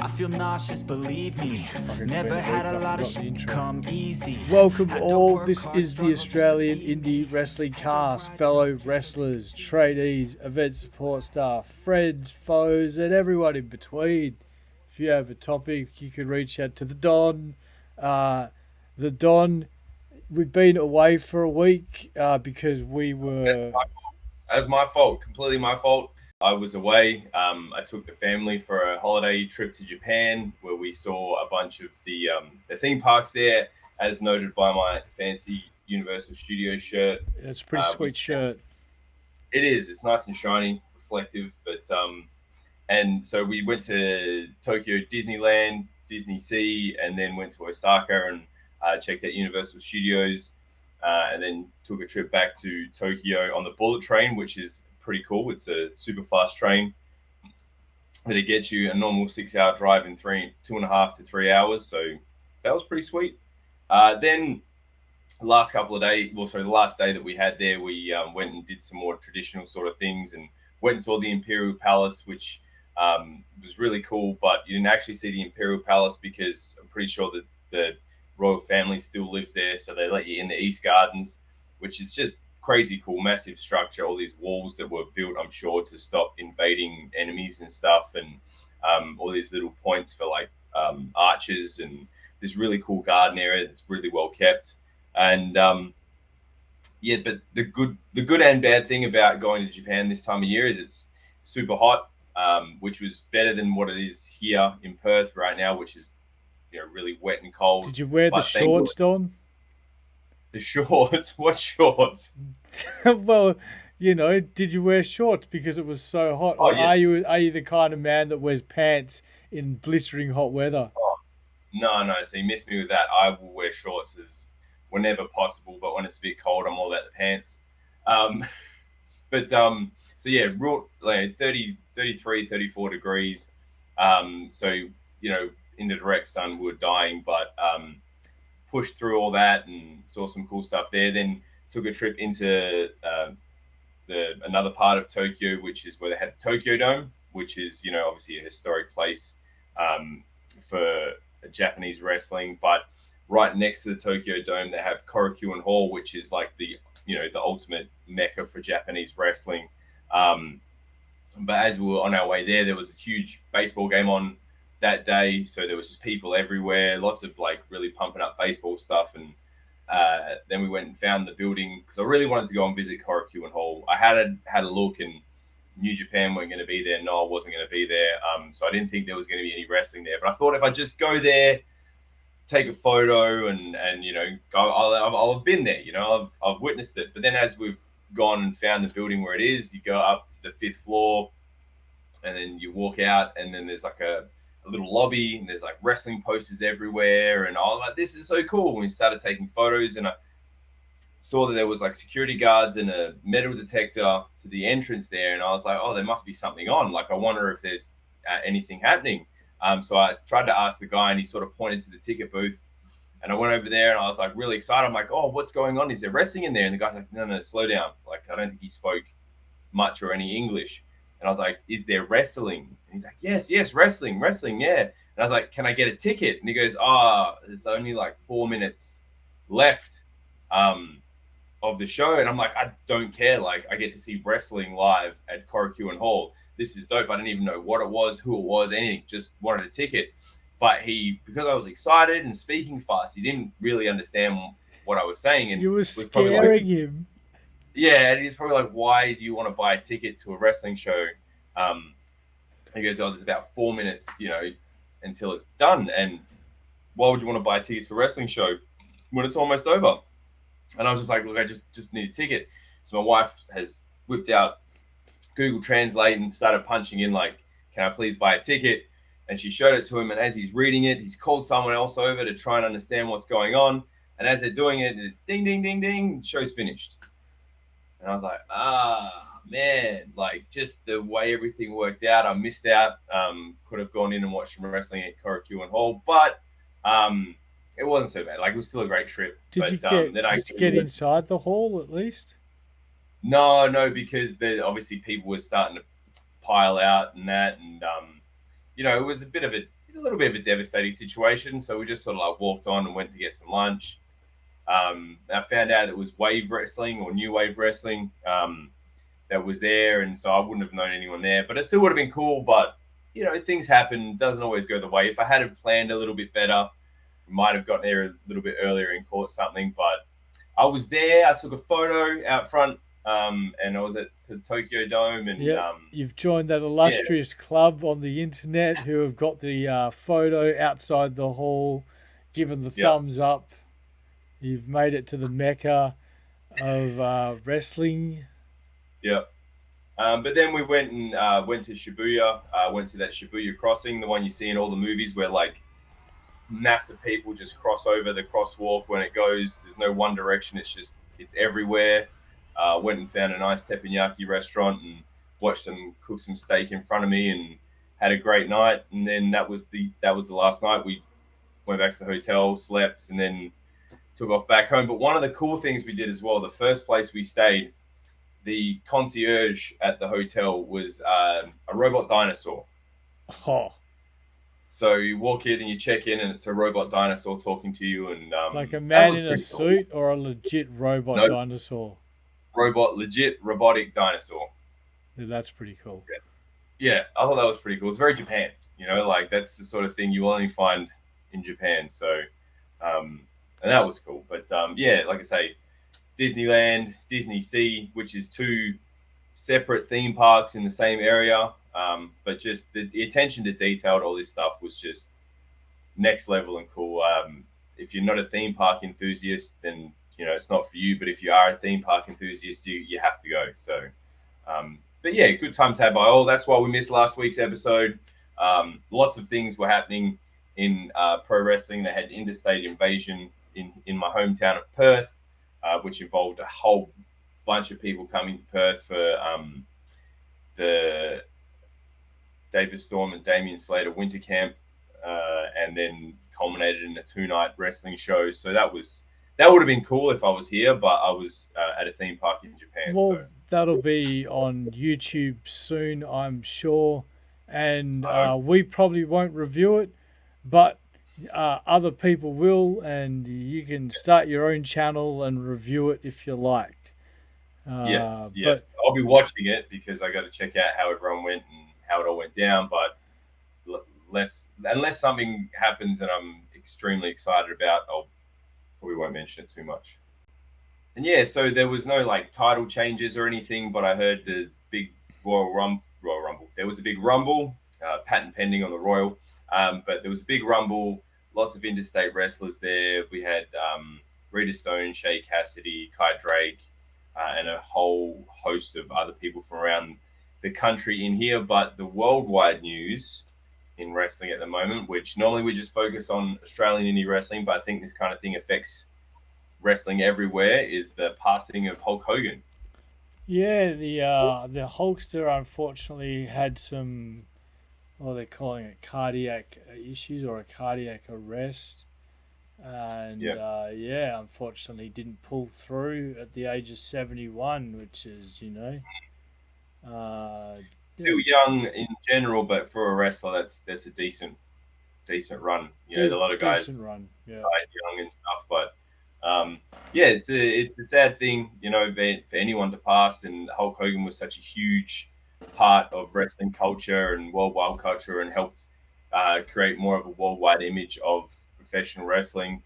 I feel nauseous, believe me. Never had a lot of shit come easy. Welcome all, this is the Australian Indie Wrestling Cast. Fellow wrestlers, trainees, event support staff, friends, foes, and everyone in between. If you have a topic, you can reach out to the Don. The Don, we've been away for a week because we were... That was my fault, completely my fault. I was away. I took the family for a holiday trip to Japan, where we saw a bunch of the theme parks there, as noted by my fancy Universal Studios shirt. It's a pretty sweet shirt. It is. It's nice and shiny, reflective. But and so we went to Tokyo Disneyland, Disney Sea, and then went to Osaka and checked out Universal Studios, and then took a trip back to Tokyo on the bullet train, which is pretty cool. It's a super fast train that it gets you a normal 6-hour drive in 2.5 to 3 hours. So that was pretty sweet. Then the last day that we had there, we went and did some more traditional sort of things and went and saw the Imperial Palace, which was really cool. But you didn't actually see the Imperial Palace because I'm pretty sure that the royal family still lives there. So they let you in the East Gardens, which is just crazy cool, massive structure, all these walls that were built, I'm sure, to stop invading enemies and stuff, and all these little points for like archers, and this really cool garden area that's really well kept. And but the good and bad thing about going to Japan this time of year is it's super hot, which was better than what it is here in Perth right now, which is really wet and cold. Did you wear the shorts, Don? The shorts? What shorts? Well, did you wear shorts because it was so hot? Or are you the kind of man that wears pants in blistering hot weather? Oh, no. So you missed me with that. I will wear shorts whenever possible, but when it's a bit cold, I'm all about the pants. So yeah, like 30, 33, 34 degrees. So, in the direct sun, we were dying, but pushed through all that and saw some cool stuff there. Then took a trip into another part of Tokyo, which is where they had the Tokyo Dome, which is obviously a historic place for Japanese wrestling. But right next to the Tokyo Dome, they have Kouroukan Hall, which is like the ultimate mecca for Japanese wrestling. But as we were on our way there was a huge baseball game on that day, so there was just people everywhere, lots of like really pumping up baseball stuff. And then we went and found the building because I really wanted to go and visit Kouroukan Hall. I had a look and New Japan weren't going to be there. No, I wasn't going to be there. So I didn't think there was going to be any wrestling there. But I thought if I just go there, take a photo, and I'll have been there. I've witnessed it. But then as we've gone and found the building where it is, you go up to the 5th floor, and then you walk out, and then there's like a little lobby, and there's like wrestling posters everywhere, and I was like, this is so cool. And we started taking photos, and I saw that there was like security guards and a metal detector to the entrance there, and I was like, oh, there must be something on. Like, I wonder if there's anything happening. So I tried to ask the guy, and he sort of pointed to the ticket booth, and I went over there, and I was like really excited. I'm like, oh, what's going on? Is there wrestling in there? And the guy's like, no, slow down. Like, I don't think he spoke much or any English. And I was like, is there wrestling? And he's like, yes, wrestling, yeah. And I was like, can I get a ticket? And he goes, there's only like 4 minutes left of the show. And I'm like, I don't care. Like, I get to see wrestling live at Kouroukan Hall. This is dope. I didn't even know what it was, who it was, anything. Just wanted a ticket. But because I was excited and speaking fast, he didn't really understand what I was saying. And you were scaring him. Yeah, and he's probably like, why do you want to buy a ticket to a wrestling show? He goes, there's about 4 minutes, until it's done. And why would you want to buy a ticket to a wrestling show when it's almost over? And I was just like, look, I just need a ticket. So my wife has whipped out Google Translate and started punching in like, can I please buy a ticket? And she showed it to him. And as he's reading it, he's called someone else over to try and understand what's going on. And as they're doing it, ding, ding, ding, ding, show's finished. And I was like, man, like just the way everything worked out, I missed out. Could have gone in and watched some wrestling at Kouroukan Hall, but it wasn't so bad. Like, it was still a great trip. Did you get inside the hall at least? No, because obviously people were starting to pile out and that, and it was a bit of a it's a little bit of a devastating situation. So we just sort of like walked on and went to get some lunch. I found out it was Wave Wrestling or New Wave Wrestling that was there, and so I wouldn't have known anyone there. But it still would have been cool. But you know, things happen. Doesn't always go the way. If I had have planned a little bit better, we might have gotten there a little bit earlier and caught something. But I was there. I took a photo out front, and I was at the Tokyo Dome. And you've joined that illustrious club on the internet who have got the photo outside the hall, given the thumbs up. You've made it to the mecca of wrestling. Yeah. But then we went to Shibuya. Went to that Shibuya crossing, the one you see in all the movies where like massive people just cross over the crosswalk when it goes. There's no one direction. It's everywhere. Went and found a nice teppanyaki restaurant and watched them cook some steak in front of me and had a great night. And then that was the last night. We went back to the hotel, slept, and then took off back home. But one of the cool things we did as well, the first place we stayed, the concierge at the hotel was a robot dinosaur. Oh. So you walk in and you check in and it's a robot dinosaur talking to you. And like a man in a suit or a legit robot dinosaur? Legit robotic dinosaur. Yeah, that's pretty cool. Yeah, I thought that was pretty cool. It's very Japan, you know, like that's the sort of thing you only find in Japan. So, and that was cool. But yeah, like I say, Disneyland, Disney Sea, which is two separate theme parks in the same area. But just the attention to detail to all this stuff was just next level and cool. If you're not a theme park enthusiast, then you know it's not for you. But if you are a theme park enthusiast, you have to go. So, but yeah, good times had by all. That's why we missed last week's episode. Lots of things were happening in pro wrestling. They had Interstate Invasion in my hometown of Perth, which involved a whole bunch of people coming to Perth for the David Storm and Damian Slater winter camp, and then culminated in a 2-night wrestling show. So that would have been cool if I was here, but I was at a theme park in Japan. Well, so. That'll be on YouTube soon, I'm sure, and we probably won't review it, but other people will, and you can start your own channel and review it if you like. Yes. I'll be watching it because I got to check out how everyone went and how it all went down. But unless something happens and I'm extremely excited about, we won't mention it too much. And yeah, so there was no like title changes or anything, but I heard the big Royal Rumble. There was a big Rumble, patent pending on the Royal, but there was a big Rumble. Lots of interstate wrestlers there. We had Rita Stone, Shay Cassidy, Kai Drake, and a whole host of other people from around the country in here. But the worldwide news in wrestling at the moment, which normally we just focus on Australian indie wrestling, but I think this kind of thing affects wrestling everywhere, is the passing of Hulk Hogan. Yeah, the Hulkster unfortunately had some, well, they're calling it cardiac issues or a cardiac arrest. And unfortunately didn't pull through at the age of 71, which is, you know, still young in general, but for a wrestler, that's a decent run. You know, a lot of guys died young and stuff, but it's a sad thing, you know, for anyone to pass. And Hulk Hogan was such a huge part of wrestling culture and worldwide culture, and helped create more of a worldwide image of professional wrestling.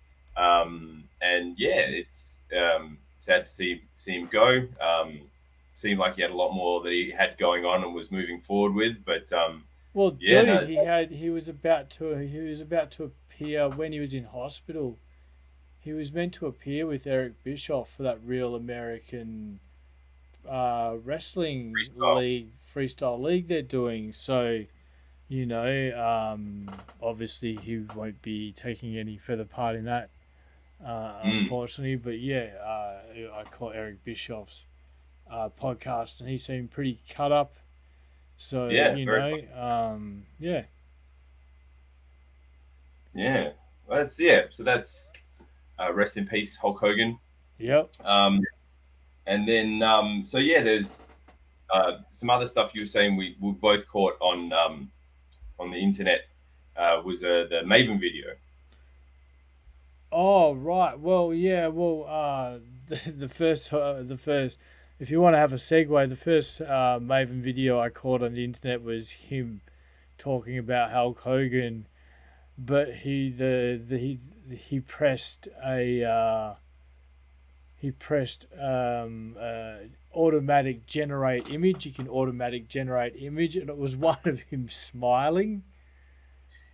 It's sad to see him go. Seemed like he had a lot more that he had going on and was moving forward with, but he was about to appear when he was in hospital. He was meant to appear with Eric Bischoff for that Real American Wrestling Freestyle League they're doing. So, you know, obviously he won't be taking any further part in that, unfortunately. But I caught Eric Bischoff's podcast, and he seemed pretty cut up. So So that's rest in peace, Hulk Hogan. Yep. And then there's some other stuff you were saying we both caught on the internet. was the Maven video. Oh right, well yeah, well the first, if you want to have a segue, the first Maven video I caught on the internet was him talking about Hulk Hogan, but he pressed a automatic generate image. You can automatic generate image, and it was one of him smiling.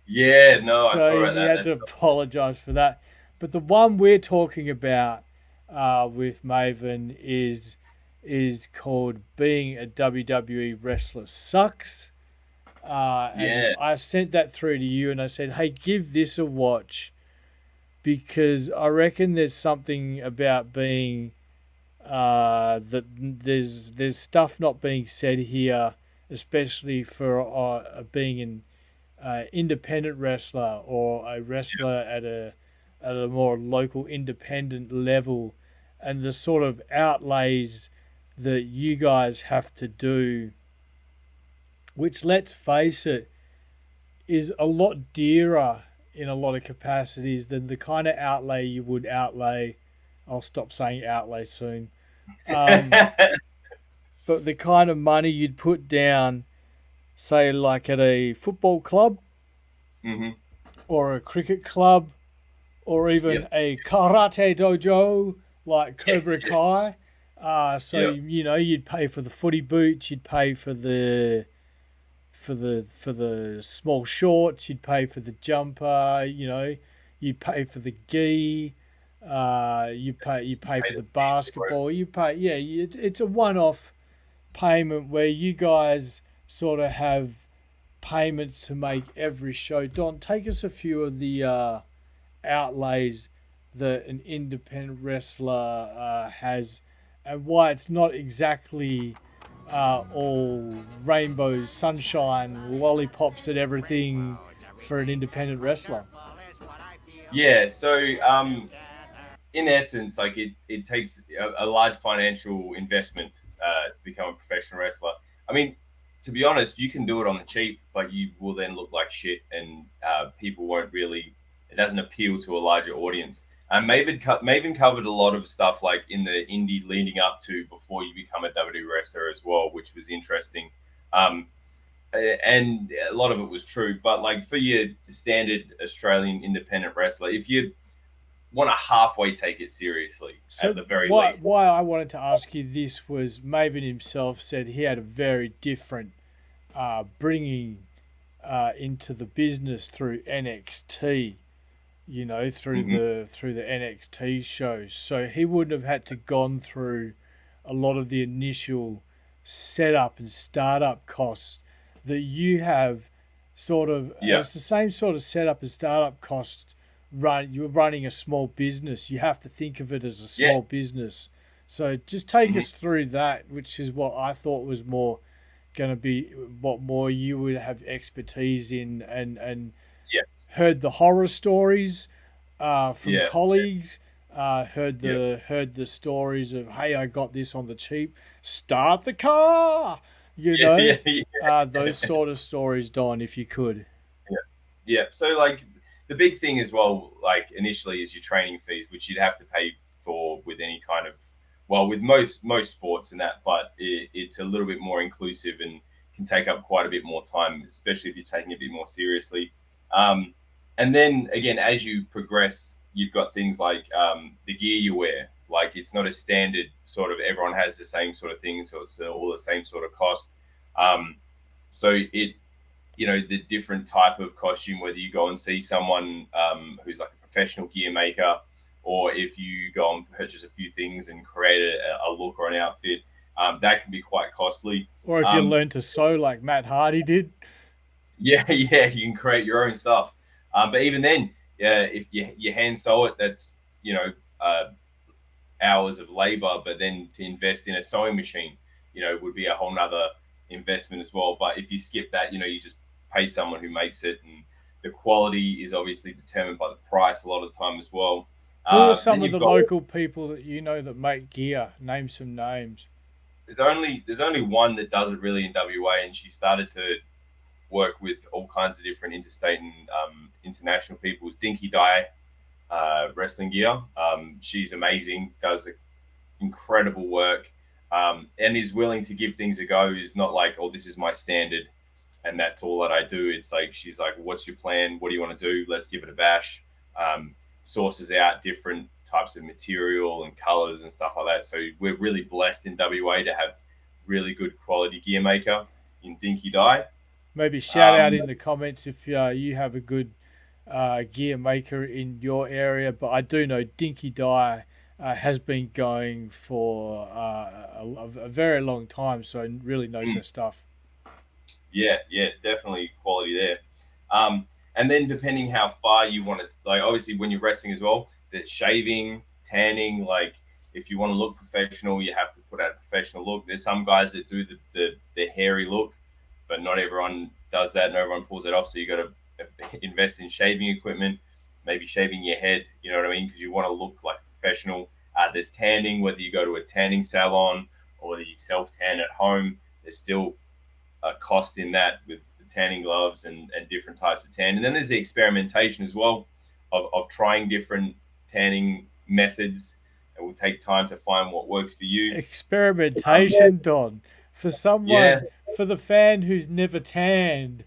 Yeah, no, I So saw he had that. to apologize for that. But the one we're talking about with Maven is called Being a WWE Wrestler Sucks. And Yeah, I sent that through to you, and I said, hey, give this a watch, because I reckon there's something about being that there's stuff not being said here, especially for being an independent wrestler or a wrestler at a more local independent level, and the sort of outlays that you guys have to do, which, let's face it, is a lot dearer in a lot of capacities than the kind of outlay you would outlay. I'll stop saying outlay soon. But the kind of money you'd put down, say, like at a football club hmm or a cricket club or even yep, a karate dojo like Cobra yeah, Kai. So yep, you know, you'd pay for the footy boots, you'd pay for the small shorts, you'd pay for the jumper, you know, you'd pay for the gi, you pay for pay the the fees for it. basketball, it's a one-off payment where you guys sort of have payments to make every show. Don, take us a few of the outlays that an independent wrestler has, and why it's not exactly all rainbows, sunshine, lollipops, and everything for an independent wrestler. Yeah, so in essence, like it takes a large financial investment to become a professional wrestler. I mean, to be honest, you can do it on the cheap, but you will then look like shit, and people won't really. It doesn't appeal to a larger audience. Maven covered a lot of stuff like in the indie leading up to before you become a WWE wrestler as well, which was interesting. Um, and a lot of it was true. But like for your standard Australian independent wrestler, if you want to halfway take it seriously So at the very why least. why I wanted to ask you this was Maven himself said he had a very different bringing into the business through NXT. You know, Hmm. through the NXT shows. So he wouldn't have had to gone through a lot of the initial setup and startup costs that you have. Sort of, Yeah. it's the same sort of setup and startup costs. You're running a small business. You have to think of it as a Yeah. small business. So just take Hmm. us through that, which is what I thought was more going to be what more you would have expertise in, and Yes. heard the horror stories from Yeah. colleagues. Yeah. Heard the stories of, hey, I got this on the cheap. Start the car, you Yeah. know. Yeah. Yeah. Those sort of stories, Don, if you could. Yeah. Yeah. So like the big thing as well, like initially, is your training fees, which you'd have to pay for with any kind of, well, with most sports and that, but it's a little bit more inclusive and can take up quite a bit more time, especially if you're taking it a bit more seriously. Um, and then again, as you progress, you've got things like the gear you wear. Like it's not a standard sort of everyone has the same sort of thing, so it's all the same sort of cost. Um, so it the different type of costume, whether you go and see someone who's like a professional gear maker, or if you go and purchase a few things and create a look or an outfit, that can be quite costly. Or if you Um, learn to sew like Matt Hardy did. yeah, yeah, you can create your own stuff. But even then, yeah, if you hand sew it, that's uh, hours of labor. But then to invest in a sewing machine, would be a whole nother investment as well. But if you skip that, you just pay someone who makes it, and the quality is obviously determined by the price a lot of the time as well. Who are Then some of you've the got local people that you know that make gear? Name some names. there's only one that does it really in WA, and she started to work with all kinds of different interstate and international people. Dinky Dye wrestling gear. She's amazing, does incredible work, and is willing to give things a go. Is not like, oh, this is my standard and that's all that I do. It's like, she's like, what's your plan? What do you want to do? Let's give it a bash. Sources out different types of material and colors and stuff like that. So we're really blessed in WA to have really good quality gear maker in Dinky Dye. Maybe shout out in the comments if you have a good gear maker in your area. But I do know Dinky Dye has been going for a very long time, so really knows her stuff. Yeah, definitely quality there. And then depending how far you want it, like obviously when you're wrestling as well, there's shaving, tanning. Like if you want to look professional, you have to put out a professional look. There's some guys that do the hairy look, but not everyone does that. Not everyone pulls it off. So you got to invest in shaving equipment, maybe shaving your head. You know what I mean? Because you want to look like a professional. There's tanning, whether you go to a tanning salon or whether you self tan at home. There's still a cost in that with the tanning gloves and different types of tan. And then there's the experimentation as well of trying different tanning methods. It will take time to find what works for you. Experimentation, Don. For someone, for the fan who's never tanned,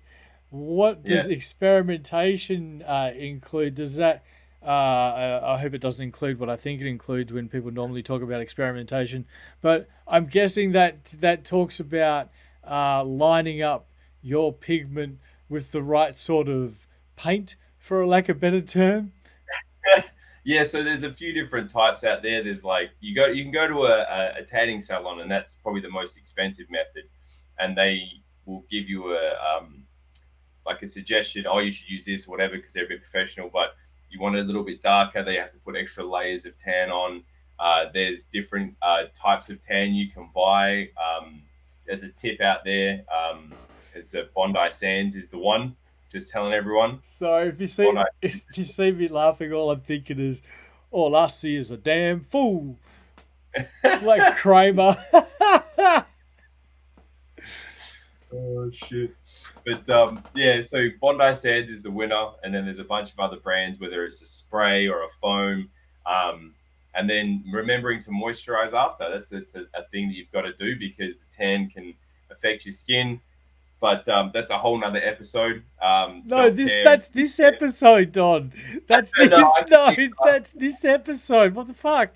what does experimentation include? Does that, I hope it doesn't include what I think it includes when people normally talk about experimentation, but I'm guessing that talks about lining up your pigment with the right sort of paint, for a lack of a better term. Yeah, so there's a few different types out there. There's like you can go to a tanning salon, and that's probably the most expensive method, and they will give you like a suggestion. Oh, you should use this or whatever because they're a bit professional. But you want it a little bit darker, they have to put extra layers of tan on. There's different types of tan you can buy. There's a tip out there. It's a Bondi Sands is the one. Just telling everyone. So if you see me laughing, all I'm thinking is, all I see is a damn fool, like Kramer. Oh shit! But so Bondi Sands is the winner, and then there's a bunch of other brands, whether it's a spray or a foam. And then remembering to moisturize after. It's a thing that you've got to do because the tan can affect your skin. But that's a whole nother episode. No, that's this episode, Don. That's this episode. What the fuck?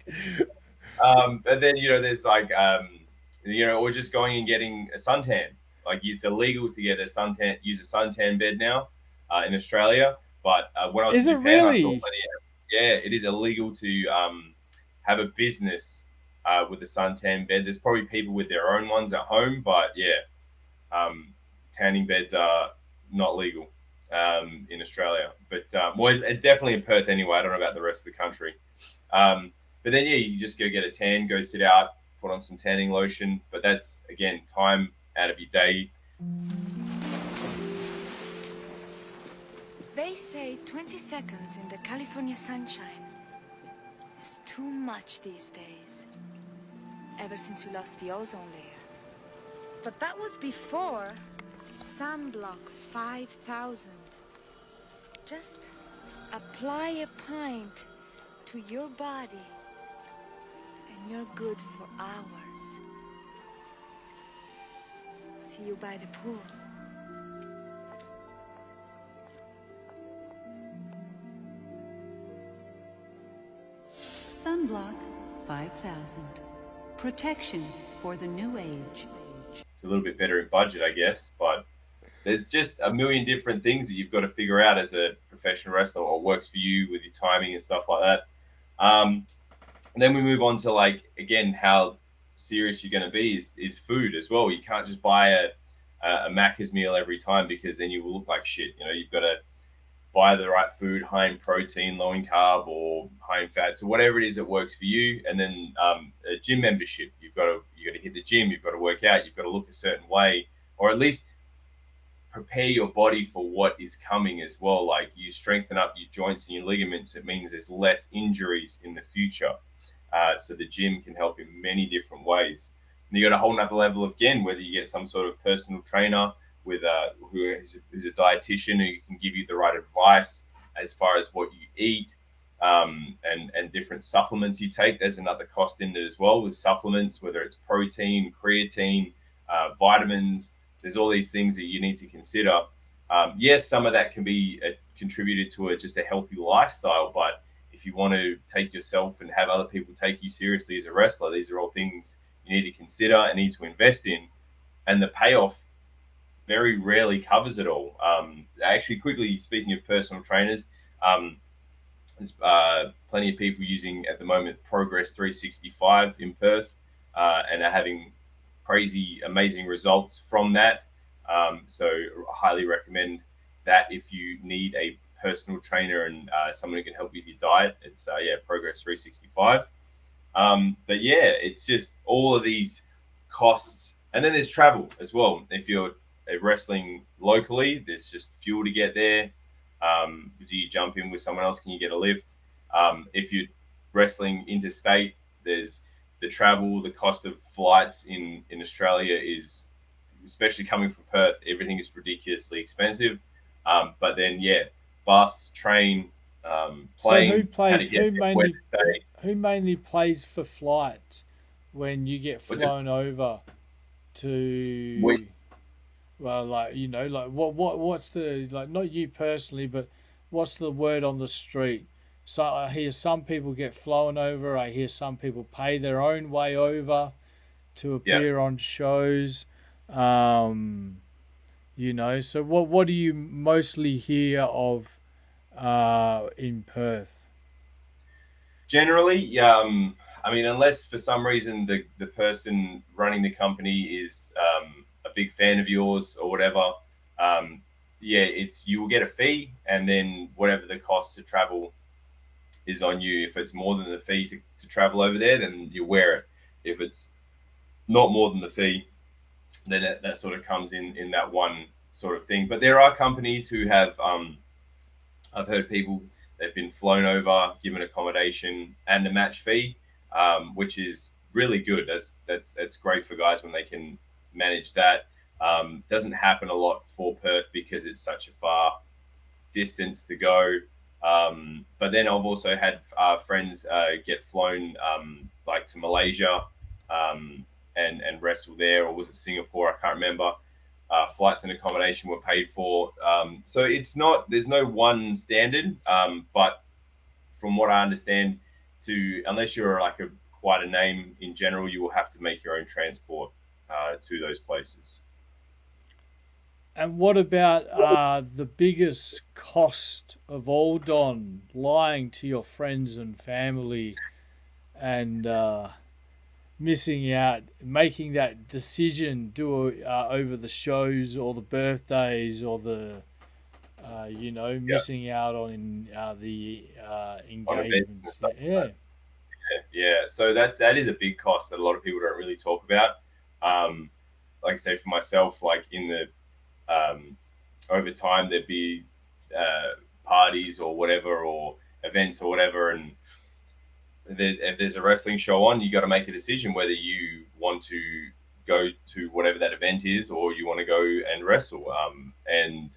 And then there's like or just going and getting a suntan. Like it's illegal to get use a suntan bed now in Australia. But when I was is in it Japan, really? It is illegal to have a business with a suntan bed. There's probably people with their own ones at home, but tanning beds are not legal in Australia, but definitely in Perth anyway. I don't know about the rest of the country. But then, you just go get a tan, go sit out, put on some tanning lotion. But that's, again, time out of your day. They say 20 seconds in the California sunshine is too much these days, ever since we lost the ozone layer. But that was before Sunblock 5000. Just apply a pint to your body and you're good for hours. See you by the pool. Sunblock 5000. Protection for the new age. It's a little bit better in budget, I guess, but there's just a million different things that you've got to figure out as a professional wrestler or works for you with your timing and stuff like that. And then we move on to, like, again, how serious you're going to be is food as well. You can't just buy a Macca's meal every time because then you will look like shit. You've got to buy the right food, high in protein, low in carb, or high in fat, so whatever it is that works for you. And then a gym membership. You got to hit the gym. You've got to work out. You've got to look a certain way, or at least prepare your body for what is coming as well. Like, you strengthen up your joints and your ligaments. It means there's less injuries in the future. So the gym can help in many different ways. And you got a whole nother level again, whether you get some sort of personal trainer, with who's a dietitian who can give you the right advice as far as what you eat, and different supplements you take. There's another cost in it as well with supplements, whether it's protein, creatine, vitamins. There's all these things that you need to consider. Yes, some of that can be contributed to just a healthy lifestyle, but if you want to take yourself and have other people take you seriously as a wrestler, these are all things you need to consider and need to invest in. And the payoff very rarely covers it all. Actually, quickly speaking of personal trainers, there's plenty of people using at the moment Progress 365 in Perth, and are having crazy, amazing results from that. So I highly recommend that if you need a personal trainer and someone who can help you with your diet. It's Progress 365. But yeah, it's just all of these costs, and then there's travel as well. If you're wrestling locally, there's just fuel to get there. Do you jump in with someone else? Can you get a lift? If you're wrestling interstate, there's the travel, the cost of flights in Australia is, especially coming from Perth, everything is ridiculously expensive. But then, bus, train, plane. Who mainly pays for flights when you get flown over to? What's the, like, not you personally, but what's the word on the street? So I hear some people get flown over. I hear some people pay their own way over to appear on shows. So what do you mostly hear of in Perth? Generally, unless for some reason the person running the company is a big fan of yours or whatever, you will get a fee, and then whatever the cost to travel is on you. If it's more than the fee to travel over there, then you wear it. If it's not more than the fee, then that sort of comes in that one sort of thing. But there are companies who have, I've heard people, they've been flown over, given accommodation and a match fee, which is really good. That's great for guys when they can manage that. Doesn't happen a lot for Perth because it's such a far distance to go. But then I've also had friends get flown like to Malaysia and wrestle there, or was it Singapore? I can't remember. Flights and accommodation were paid for. So there's no one standard, but from what I understand, unless you're like quite a name in general, you will have to make your own transport to those places. And what about the biggest cost of all, Don? Lying to your friends and family and missing out, making that decision over the shows or the birthdays or the, missing out on the engagements. Yeah. So that is a big cost that a lot of people don't really talk about. Like I say, for myself, like in the over time, there'd be parties or whatever, or events or whatever, and if there's a wrestling show on, you got to make a decision whether you want to go to whatever that event is or you want to go and wrestle. And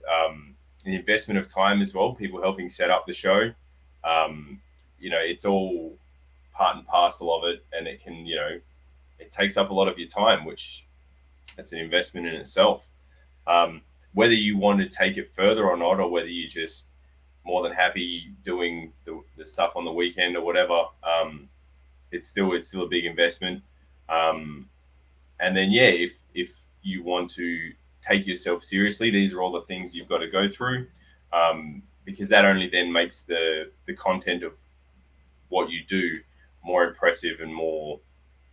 the investment of time as well, people helping set up the show. It's all part and parcel of it, and it can, it takes up a lot of your time, which that's an investment in itself. Whether you want to take it further or not, or whether you just more than happy doing the stuff on the weekend or whatever, it's still a big investment. And then if you want to take yourself seriously, these are all the things you've got to go through, because that only then makes the content of what you do more impressive and more,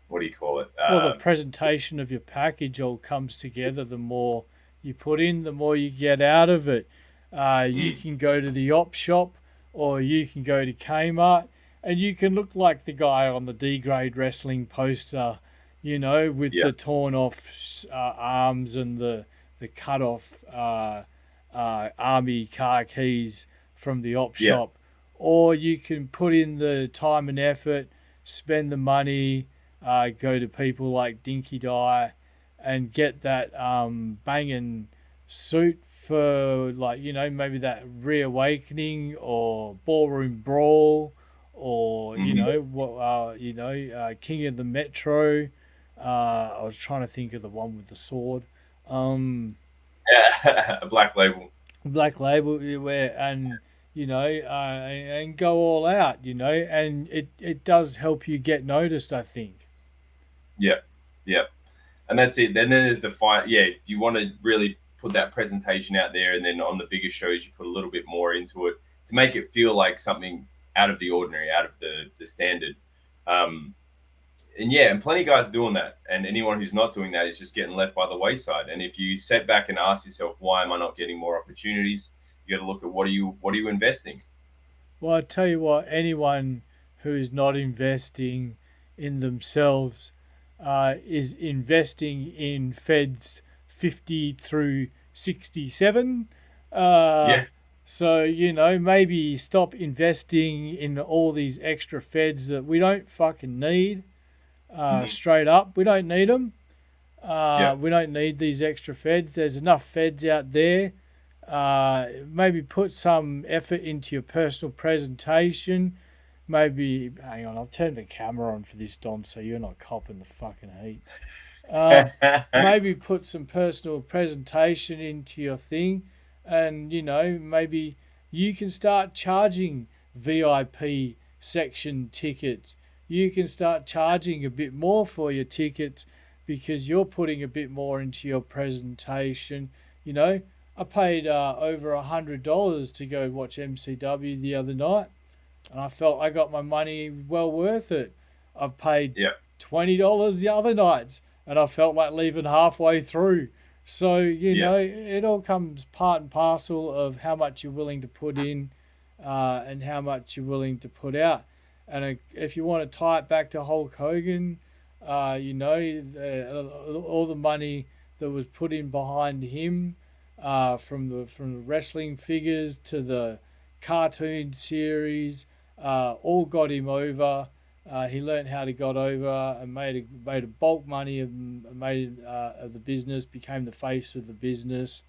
what do you call it? The presentation of your package all comes together. The more you put in, the more you get out of it. You can go to the op shop, or you can go to Kmart, and you can look like the guy on the D-grade wrestling poster, with the torn off arms and the cut off army car keys from the op shop. Or you can put in the time and effort, spend the money, go to people like Dinky and get that banging suit for, like, you know, maybe that reawakening or ballroom brawl, or you know what, King of the Metro. I was trying to think of the one with the sword. Yeah, a Black Label. Black Label, where, and you know, and go all out, you know, and it does help you get noticed, I think. Yeah, yeah, and that's it. Then there's the fight. Yeah, you want to really put that presentation out there, and then on the bigger shows, you put a little bit more into it to make it feel like something out of the ordinary, out of the standard. And yeah, and plenty of guys are doing that. And anyone who's not doing that is just getting left by the wayside. And if you sit back and ask yourself, why am I not getting more opportunities? You got to look at what are you investing? Well, I tell you what, anyone who is not investing in themselves is investing in Feds 50 through 67. Yeah. So, you know, maybe stop investing in all these extra Feds that we don't fucking need. Straight up, we don't need them. We don't need these extra Feds. There's enough Feds out there. Maybe put some effort into your personal presentation. Maybe, hang on, I'll turn the camera on for this, Don, so you're not copping the fucking heat. Maybe put some personal presentation into your thing, and, you know, maybe you can start charging VIP section tickets. You can start charging a bit more for your tickets because you're putting a bit more into your presentation. You know, I paid over $100 to go watch MCW the other night, and I felt I got my money well worth it. I've paid $20 the other nights, and I felt like leaving halfway through. So, you know, it all comes part and parcel of how much you're willing to put in and how much you're willing to put out. And if you want to tie it back to Hulk Hogan, you know, all the money that was put in behind him, from the wrestling figures to the cartoon series, all got him over. He learned how to got over and made a bulk money of the business, became the face of the business,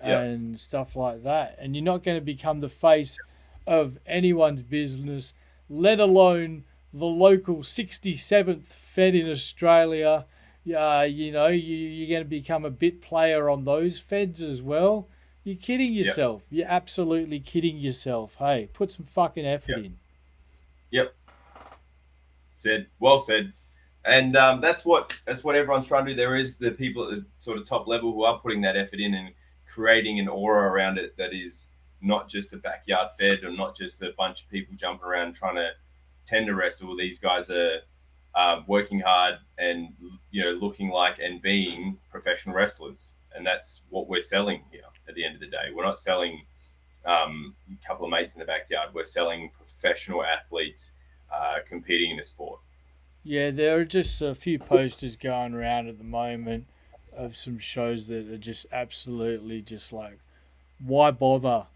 and stuff like that. And you're not going to become the face of anyone's business, let alone the local 67th Fed in Australia. You know, you're going to become a bit player on those Feds as well. You're kidding yourself. You're absolutely kidding yourself. Hey, put some fucking effort in. Yep. Well said. And that's what everyone's trying to do. There is the people at the sort of top level who are putting that effort in and creating an aura around it that is not just a backyard Fed or not just a bunch of people jumping around trying to tender wrestle. These guys are working hard and, you know, looking like and being professional wrestlers. And that's what we're selling here at the end of the day. We're not selling a couple of mates in the backyard. We're selling professional athletes competing in a sport. Yeah, there are just a few posters going around at the moment of some shows that are just absolutely just like, why bother?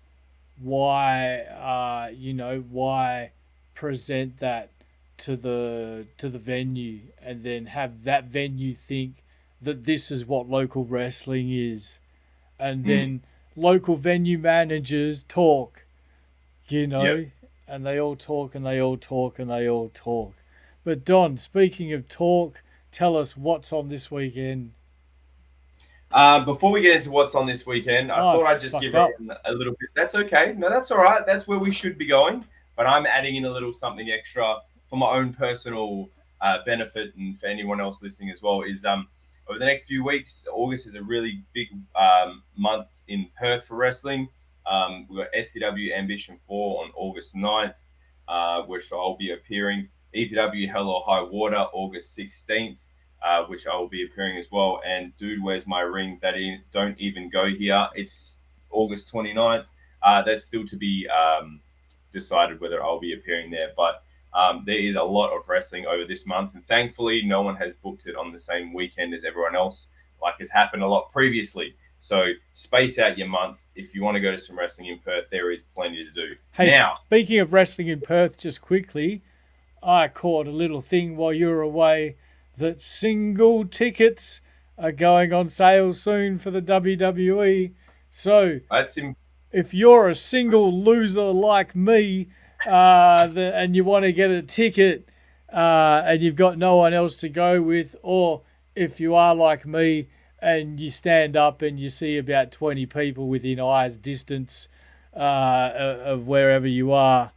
Why, why present that to the venue and then have that venue think that this is what local wrestling is, and then local venue managers talk, you know, and they all talk and they all talk and they all talk. But Don, speaking of talk, tell us what's on this weekend. Before we get into what's on this weekend, I thought I'd just give it a little bit. That's okay. No, that's all right. That's where we should be going. But I'm adding in a little something extra for my own personal benefit and for anyone else listening as well. Is over the next few weeks, August is a really big month in Perth for wrestling. We've got SCW Ambition 4 on August 9th, which I'll be appearing. EPW Hell or High Water, August 16th, which I will be appearing as well. And Dude, Where's My Ring? That don't even go here. It's August 29th. That's still to be decided whether I'll be appearing there. But there is a lot of wrestling over this month. And thankfully, no one has booked it on the same weekend as everyone else, like has happened a lot previously. So space out your month. If you want to go to some wrestling in Perth, there is plenty to do. Hey, now, speaking of wrestling in Perth, just quickly, I caught a little thing while you were away that single tickets are going on sale soon for the WWE. So That's if you're a single loser like me, and you want to get a ticket, and you've got no one else to go with, or if you are like me and you stand up and you see about 20 people within eyes distance of wherever you are,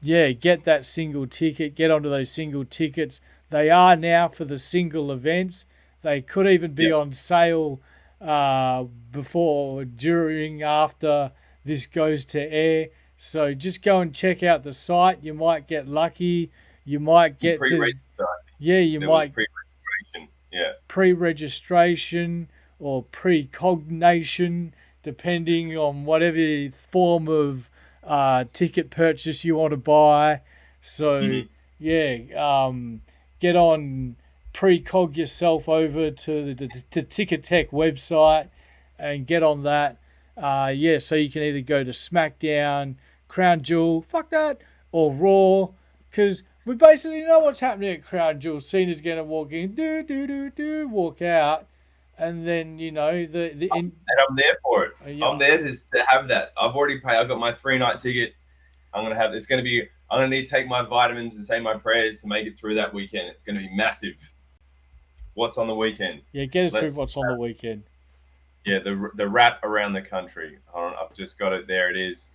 get that single ticket. Get onto those single tickets. They are now for the single events. They could even be on sale before, during, after this goes to air. So just go and check out the site. You might get lucky. You might get pre-registration or pre-cognation, depending on whatever form of ticket purchase you want to buy. So get on, precog yourself over to the Ticket Tech website and get on that. So you can either go to SmackDown, Crown Jewel, fuck that, or Raw, because we basically know what's happening at Crown Jewel. Cena's going to walk in, walk out, and then, and I'm there for it. I'm there to have that. I've already paid. I've got my 3-night ticket. I'm going to need to take my vitamins and say my prayers to make it through that weekend. It's going to be massive. What's on the weekend? Yeah, get us through what's on the weekend. Yeah, the wrap around the country. I've just got it. There it is.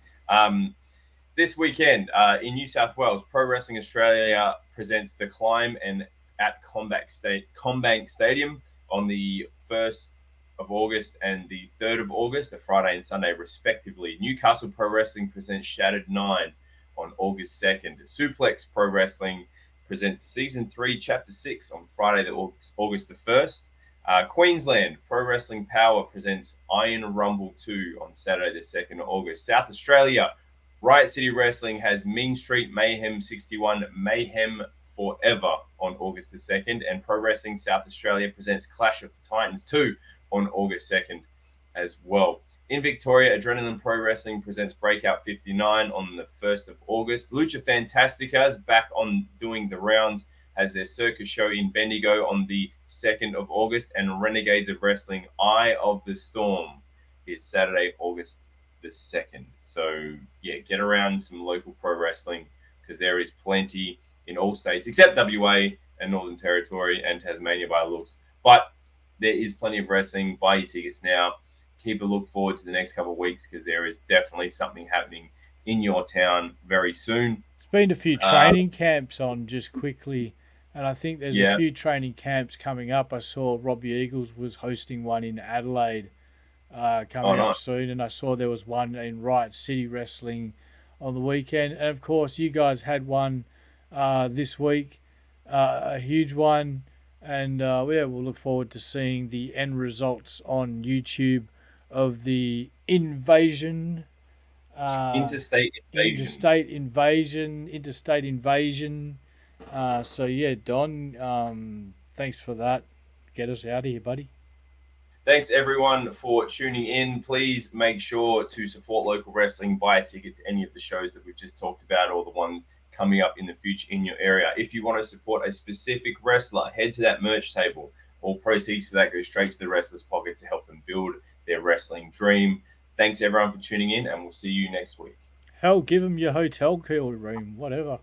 This weekend in New South Wales, Pro Wrestling Australia presents The Climb at Combank Stadium on the 1st of August and the 3rd of August, a Friday and Sunday respectively. Newcastle Pro Wrestling presents Shattered 9 on August 2nd. Suplex Pro Wrestling presents Season 3, Chapter 6 on Friday, August the 1st. Queensland Pro Wrestling Power presents Iron Rumble 2 on Saturday the 2nd of August. South Australia, Riot City Wrestling has Mean Street Mayhem 61 Mayhem Forever on August the 2nd. And Pro Wrestling South Australia presents Clash of the Titans 2 on August 2nd as well. In Victoria, Adrenaline Pro Wrestling presents Breakout 59 on the 1st of August. Lucha Fantastica's back on doing the rounds, has their circus show in Bendigo on the 2nd of August. And Renegades of Wrestling Eye of the Storm is Saturday, August the 2nd. So, get around some local pro wrestling, because there is plenty in all states, except WA and Northern Territory and Tasmania by looks. But there is plenty of wrestling. Buy your tickets now. Keep a look forward to the next couple of weeks, because there is definitely something happening in your town very soon. There's been a few training camps on just quickly, and I think there's a few training camps coming up. I saw Robbie Eagles was hosting one in Adelaide coming up soon, and I saw there was one in Riot City Wrestling on the weekend. And, of course, you guys had one this week, a huge one, and we'll look forward to seeing the end results on YouTube of the invasion. Interstate Invasion. Don, thanks for that. Get us out of here, buddy. Thanks, everyone, for tuning in. Please make sure to support local wrestling. Buy a ticket to any of the shows that we've just talked about, or the ones coming up in the future in your area. If you want to support a specific wrestler, head to that merch table. All proceeds for that go straight to the wrestler's pocket to help them build their wrestling dream. Thanks, everyone, for tuning in, and we'll see you next week. Hell, give them your hotel key room, whatever.